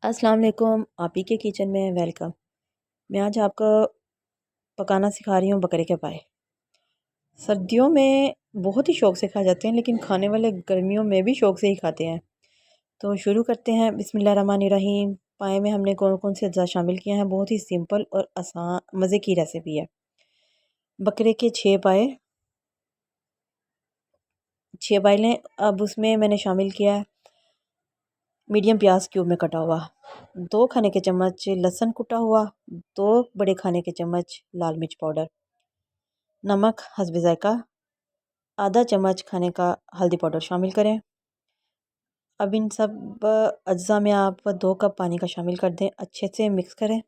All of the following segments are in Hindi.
अस्सलाम वालेकुम। आप ही के किचन में वेलकम। मैं आज आपको पकाना सिखा रही हूँ बकरे के पाए। सर्दियों में बहुत ही शौक़ से खाए जाते हैं, लेकिन खाने वाले गर्मियों में भी शौक़ से ही खाते हैं। तो शुरू करते हैं। बिस्मिल्लाहिर्रहमानिर्रहीम। पाए में हमने कौन कौन से अज्जा शामिल किए हैं, बहुत ही सिंपल और आसान मज़े की रेसिपी है। बकरे के 6 पाए, 6 पाए लें। अब उसमें मैंने शामिल किया है मीडियम प्याज क्यूब में कटा हुआ, 2 खाने के चम्मच लहसुन कुटा हुआ, 2 बड़े खाने के चम्मच लाल मिर्च पाउडर, नमक हस्ब ज़ायक़ा, आधा चम्मच खाने का हल्दी पाउडर शामिल करें। अब इन सब अज्जा में आप 2 कप पानी का शामिल कर दें, अच्छे से मिक्स करें।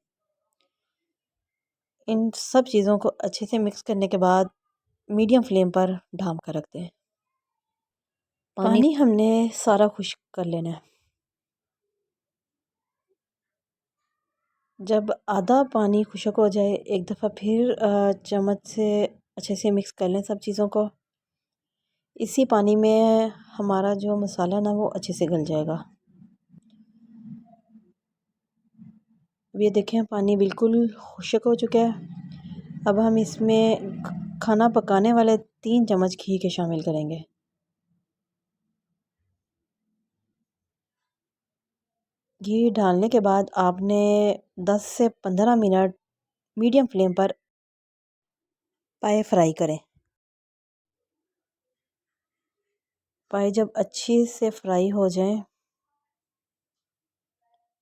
इन सब चीज़ों को अच्छे से मिक्स करने के बाद मीडियम फ्लेम पर ढाँप कर रख दें। पानी हमने सारा खुश्क कर लेना है। जब आधा पानी खुश्क हो जाए, एक दफ़ा फिर चम्मच से अच्छे से मिक्स कर लें सब चीज़ों को। इसी पानी में हमारा जो मसाला ना वो अच्छे से गल जाएगा। अब ये देखें पानी बिल्कुल खुश्क हो चुका है। अब हम इसमें खाना पकाने वाले 3 चम्मच घी के शामिल करेंगे। घी डालने के बाद आपने 10 से 15 मिनट मीडियम फ्लेम पर पाए फ्राई करें। पाए जब अच्छी से फ्राई हो जाएं,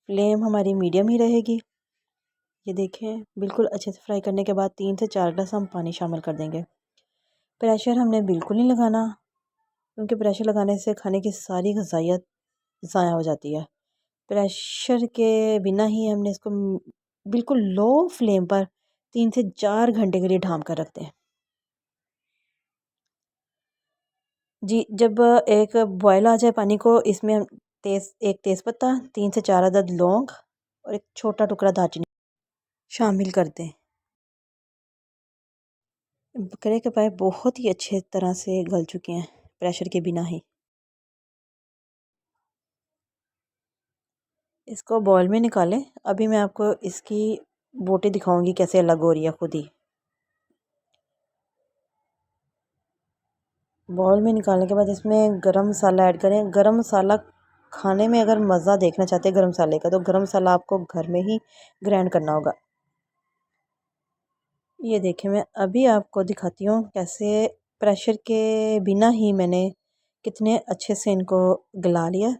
फ्लेम हमारी मीडियम ही रहेगी। ये देखें बिल्कुल अच्छे से फ्राई करने के बाद 3 से 4 गिलास हम पानी शामिल कर देंगे। प्रेशर हमने बिल्कुल नहीं लगाना, क्योंकि प्रेशर लगाने से खाने की सारी ग़ज़ाइयत ज़ाया हो जाती है। प्रेशर के बिना ही हमने इसको बिल्कुल लो फ्लेम पर 3 से 4 घंटे के लिए ढाँप कर रखते हैं। जी, जब एक बॉयल आ जाए पानी को, इसमें हम एक तेज़पत्ता, 3 से 4 अदद लौंग और एक छोटा टुकड़ा दालचीनी शामिल कर दें। बकरे के पाए बहुत ही अच्छे तरह से गल चुके हैं प्रेशर के बिना ही। इसको बॉल में निकालें। अभी मैं आपको इसकी बोटी दिखाऊंगी कैसे अलग हो रही है खुद ही। बॉल में निकालने के बाद इसमें गरम मसाला ऐड करें। गरम मसाला खाने में अगर मज़ा देखना चाहते हैं गरम मसाले का, तो गरम मसाला आपको घर में ही ग्राइंड करना होगा। ये देखें, मैं अभी आपको दिखाती हूँ कैसे प्रेशर के बिना ही मैंने कितने अच्छे से इनको गला लिया।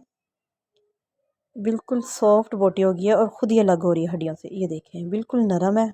बिल्कुल सॉफ्ट बोटी हो गई है और ख़ुद ही अलग हो रही है हड्डियों से। ये देखें बिल्कुल नरम है।